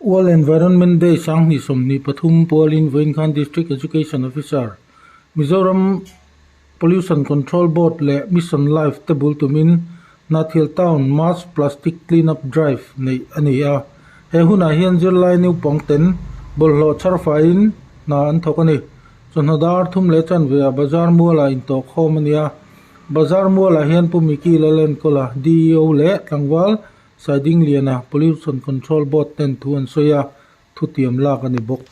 World Environment Day sang ni somni Pathum Pualin Voinkhan District Education Officer Mizoram Pollution Control Board le Mission Life Tabul Tumin Nathil Town Mass Plastic Cleanup Drive nei ania he huna hian zirlai new pongten bollo charfain na an thokani chonadar thum le chan ve bazar muala in to khomania bazar muala hian pumiki lalen kola DEO le tlangwal siding liana pollution control board ten thuan soya thutiam lakani bok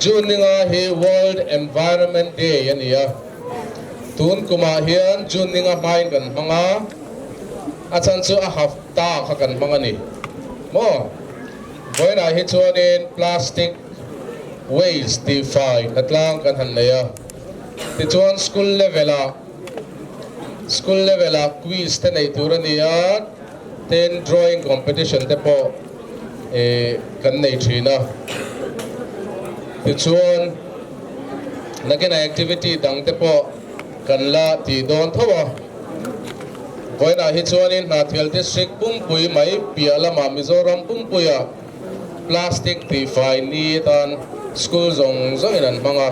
June nga hi World Environment Day ania tun kuma hian June nga main kan hanga achan chu a hafta kha kan hanga ni mo boina hi chuanin plastic waste define atlang kan han leya ti chuan school level a quiz te nei turania ten drawing competition te po kan nei thina ti chuan nagina activity dang te po kan la ti don thawa boina hi chuanin Nathil district pumpui mai pialama Mizoram pumpuya plastic define ni tan school zong inan manga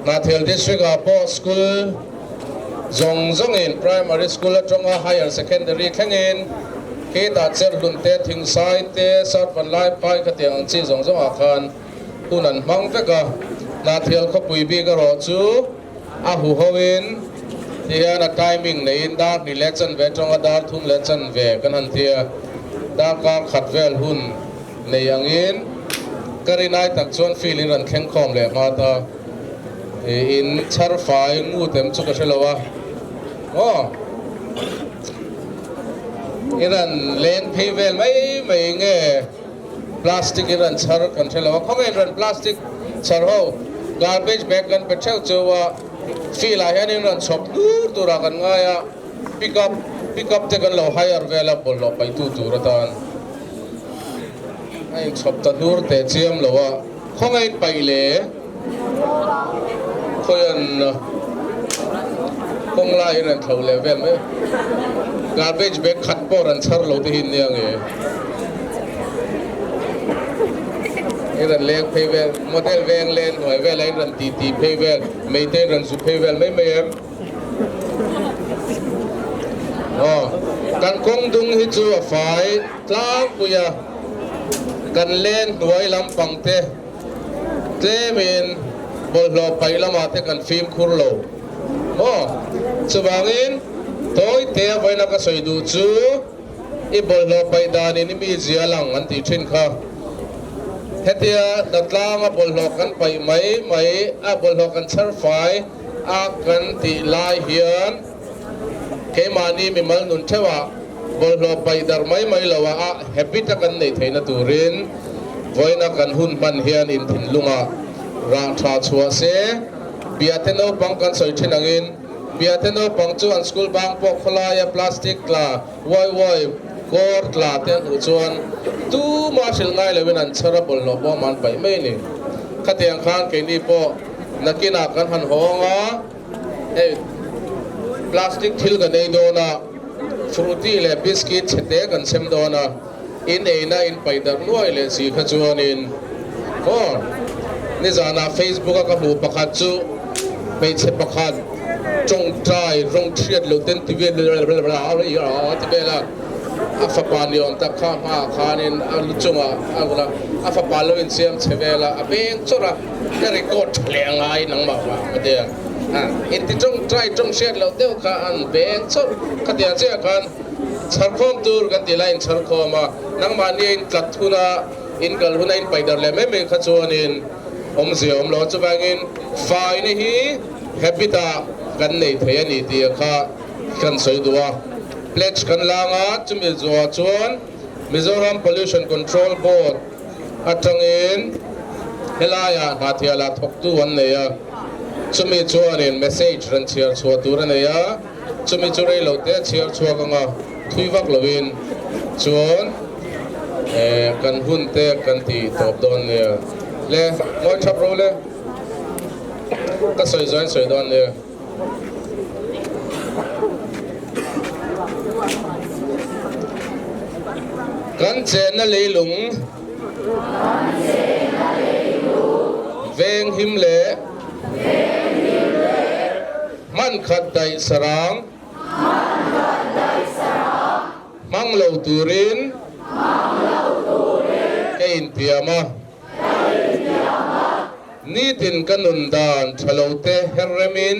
Nathil district a po school zong in primary school atonga higher secondary thangin ke ta cher lunte thing sai te sat van lai pai ka tiang chi zong akhan unan mang veka Nathil ko pui bi ga ro chu a hu hoin tia na timing nei da election ve tonga da thum election ve kan han tia da ka khat vel hun nei angin karinai tak chuan feeling ran kheng khom le ma ta in char fai ngu tem chu ka shelawa iran len phevel mai nge plastic iran char kan shelawa khong iran plastic char ho garbage bag kan pechau chuwa feel a hian iran chop dur ra kan nga ya pick up te kan lo higher available lo pai tu ratan ai chop ta dur te chiam lo wa khong ai pai le khoyan kong la iran thau level me garbage bag khat por an char lo te hin ne nge iran lek phevel model veng len hoi vel iran ti phevel maintain ran su phevel mai em kan kong dung hi chu a fai tlang puya kan len duai lam pangte tlemin bollo pailama te kan film khurlo chubangin toy te voina ka soidu chu I bollo paidani ni mi zialang anti thin kha hetia datlanga bollo kan pai mai a bollo kan charfai a kan ti lai hian ke mani mi mal nun thewa bollo paidar mai lawa a habit kan nei theina turin voina kan hun man hian in thin lunga ra tha chua se biateno pang kan soi thinangin biateno pang chu an school bang po kholaya plastic la woi kor la te hu chuan tu marshal ngai lewin an chara bol no bo man pai mai ni khatiang khan ke ni po nakina kan han honga plastic thil ga nei do na fruity le biscuit chete kan sem do na in paidar nuai le si kha chuan in ni zana Facebook ka mu pakhat chu mai che pakhat chong trai rong thiat lo ten ti ve ti bela afa panion ta kha ma khanin alu chunga agula afa palo in siam chevela abeng chora ya record le ngai nang ma de in ti chong trai chong shet lo deu kha an beng chor khatia che khan charkhom tur kan ti line charkhoma nang ma ni in tlat thuna in gal huna in paidar le me kha chuanin om lo chubangin fai ni hi habita kan nei thayani ti kha kan soidua pledge kan langa chumi zuwa chuan Mizoram Pollution Control Board atangin helaya Nathiala thoktu wan neya chumi chuanin message ran chiar chua tura neya chumi churei lo te chiar chua kanga thuiwak lovin chuan kan hun te kan ti top don ne le moi chap ro le ka soi don le kan chen na leilung veng him le man khat dai sarang mang lo turin kein piama ni tin kanun dan thalote herremin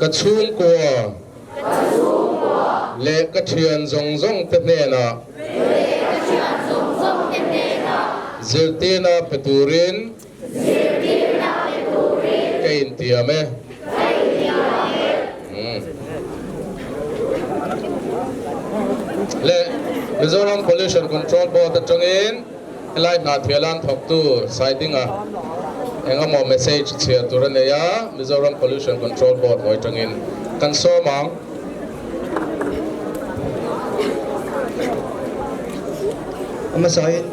kachung ko le kathian zong zong te na zirtina peturin kein tiame le Mizoram Pollution Control Board atangin elai na thialan thok tu siding a enga mo message chia turaneya Mizoram Pollution Control Board hoi tangin kan so mang amasain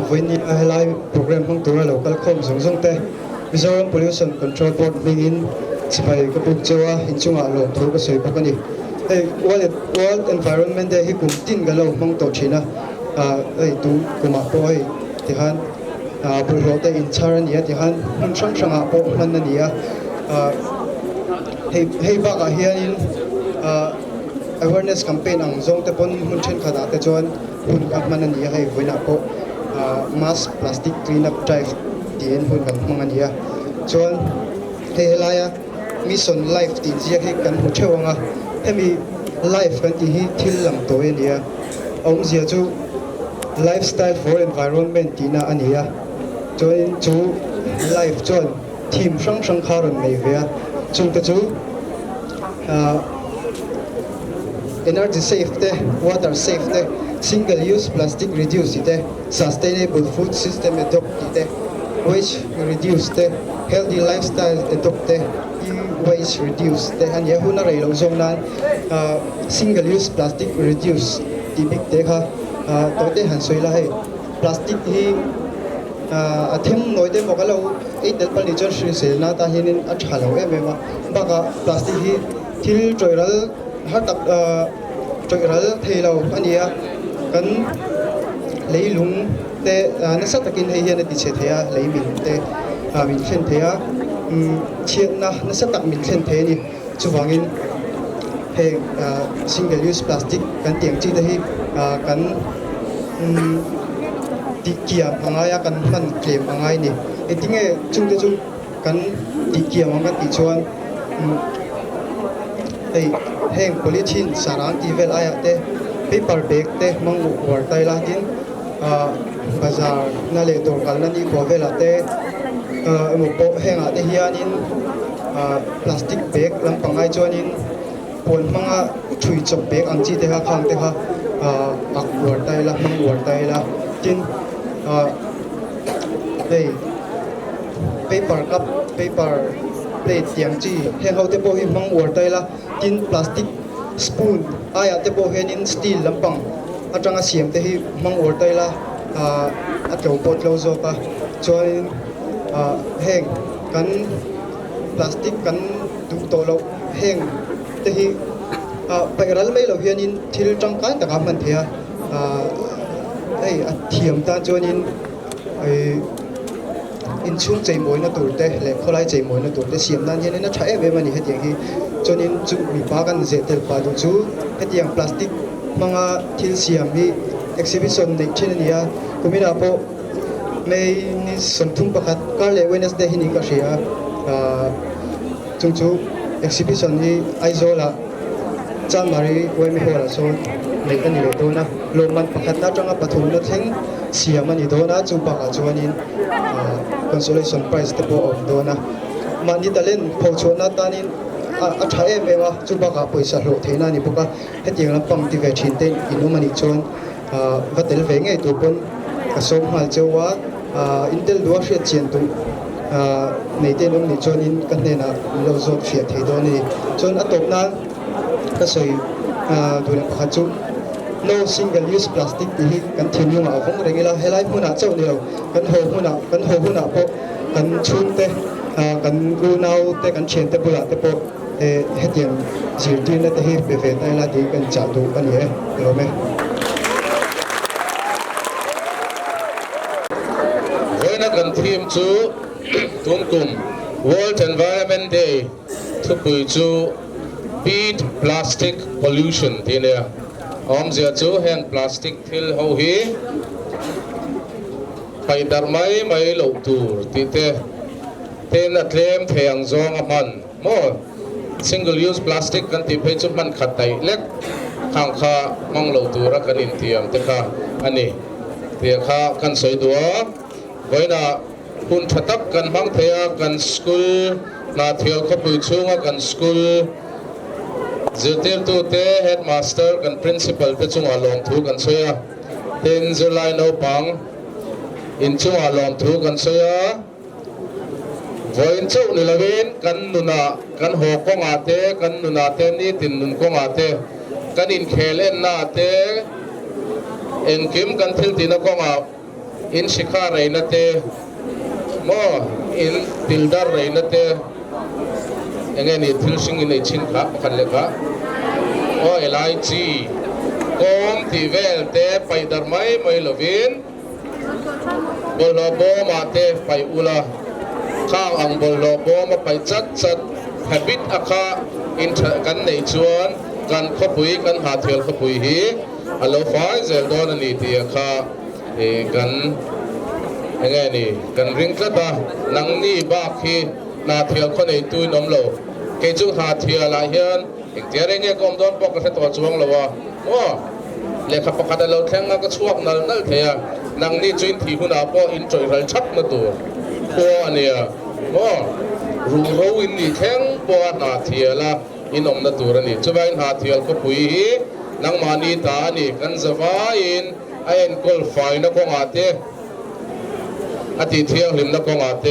when helai program hong tura local com zong te Mizoram Pollution Control Board bingin sipai ka puk chewa hinchunga lo thu ka soi pakani hey world environment de hi kum tin ga lo mong to china ei tu kuma po ei tihan bu ro te in charan ya tihan mun sang sang a po man na nia hey ba ga hian awareness campaign ang zong te pon mun chen khada te chon hun ka man na nia hei voina po mass plastic cleanup drive tin hun kan mangania chon he helaya mission life tin zia he kan hu chewanga hemi life kan ti hi thil lam to ania ong zia chu lifestyle for environment tina ania chon chu life chon thim sang sang kharon mai vea chung te chu energy safety, water safety, single-use plastic reduce sustainable food system adopt waste reduce healthy lifestyle adopt waste reduce and yahuna rail zong nan single-use plastic reduce tibik te kha tote han soila hai plastic hi athem noide mokalo ei del pal nature shri selna ta hinin athalo emema baka plastic hi thil toiral hatak toiral thelo ania kan leilung te na satakin he hian ti che thea leimin te min khen thea chiat na satak min khen the ni chuwangin he single use plastic kan tiang chi te hi kan ti kia angaya kan man claim angai ni etinge chung te chu kan ti kia manga ti chuan ei heng polythene sarang ti vel aya te paper bag te mang war tai la tin bazar na le dor kal na ni ko vela te mo po heng a te hianin plastic bag lam pangai chuanin pon manga thui chok bag ang chi te ha khang te ha ak war tai la mang war tai la tin ei paper cup paper plate tiang chi heng ho te po hi mang war tai la tin plastic spoon aya te po henin steel lampang atanga siam te hi mang or tai la atlo pot lo zo ka join heng kan plastic kan du to lo heng te hi pairal mai lo hianin thil tang kan ta man thea ei athiam ta joinin in chung chei moi na tur te le kholai chei moi na tur te siam nan hian na thae ve mani hetiang hi chonin chu mi pa kan je tel pa du chu hetiang plastic manga thil siam hi exhibition nei chen ania kumina po mei ni somthum pakhat kar le Wednesday hi ni ka ria chung chu exhibition hi aizola chamari wei mi hola so nei kan ni le to na loman pakhat na tanga pathum na theng siam ani do na chu pa ka chuanin consolation prize te po of dona mani talen phochona tanin a thae mewa chuba ka paisa hlo theina ni buka hetiang lampang ti ve thin te inu mani chon vatel ve nge tu pon ka som hal chewa intel duwa hriat chen tu nei te nom ni chon in kan ne na lo zo fiat thei do ni chon atop na ka soi duna pakha chu no single use plastic hi kan thinu ma phong regila helai huna chau ni lo kan ho huna po kan chun te kan ru nau te kan chen te pula te po เฮตียงจีนที่นั่นที่เบเฟต้าลาดีกันจัดดูกันเนี่ยรู้ไหม When a gun team to Tunkum World Environment Day to to beat plastic pollution. Tina, zia to hand plastic till how he. Pai dar mai lo tur tite. Ten a claim thang zong a man. More single use plastic kan ti pe chu man khat tai lek khang kha mong lo tur kan in tiam te kha ani. Tia kha kan soi dua. Với là hun thật tắc cần mang theo cần school là thiếu có bùi chung cần school dự tiêu tu tế headmaster cần principal tế chung lòng thu cần xoay tên July nấu bằng in chung lòng thu cần xoay với in chung này là bên cần nuna cần hồ có ngã tế cần nuna tên đi tin nun có ngã tế cần in khe lên na tế in kiếm cần thiếu tin nó có ngã in Shikha Rainate mo in Tildar Rainate again it filsing in a chin ka kaleka o LIG kom tivel te pai darmai mai lovin bolobo mate pai ula khang ang bolobo ma pai chat chat habit akha in kan nei chuan kan khopui kan ha thel khopui hi alo fai zel don ani ti akhaกันยังไงนี่กันริงกระตานังนี่บ้าคีนาเทียคนในตุยน้ำโลเกจุหาเทียลายเฮียนอีกเทียอะไรเงี้ยก็มโดนปกติตัวช่วงละวะโอ้เลขาประกาศเราแข่งก็ช่วงนั่นเทียนังนี่จุนที่หุ่นอาปออินจอยรัลชัดมาตัวปัวอันเนี้ยโอ้รู้เขาอินนี่แข่งปัวนาเทียละอินอมนาตัวนี่จะไปหาเทียก็ปุยนังมานีตานี่กันจะว่าอินไอ้กอลไฟนักกงอาเตอติเที่ยวหิมนักกงอาเต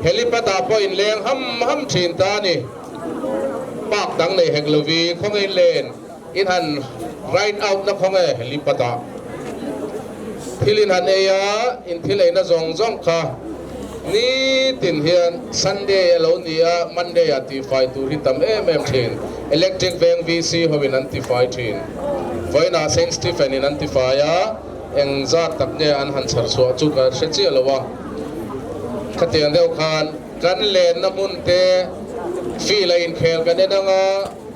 เฮลิปตาพออินเลงห้ำชินตานี่ปากดังในแห่งลวีของไอเลนอินหันไรท์เอาท์นักของไอเฮลิปตาที่ลินหันเอียอินที่เลนน่ะจงค่ะนี่ตินเฮียนซันเดย์เราเนี่ยมันเดย์อัติไฟตูริตัมชินอิเล็กทริกเวงวีซีเขาเป็นอันติไฟชินไว้น่าเซนสติฟนินันติฟายาเอ็งจัดตักเนี่ยอันหันสารสวจุกเสียละวะขัดเตียนเดียวกันกันเล่นน้ำมุนเตฟีลอินเคลกันเนี่ยนัง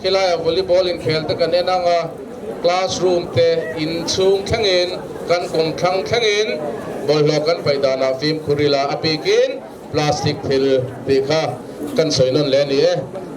กีฬาวอลเลย์บอลอินเคลแต่กันเนี่ยนังคลาสรูมเตอินซูงแข่งอินกันกงแข่งอินบอลล็อกกันไปดานาฟิล์มคุริลาอภิกินพลาสติกทิลตีค่ะกันสวยนั่นแหละนี่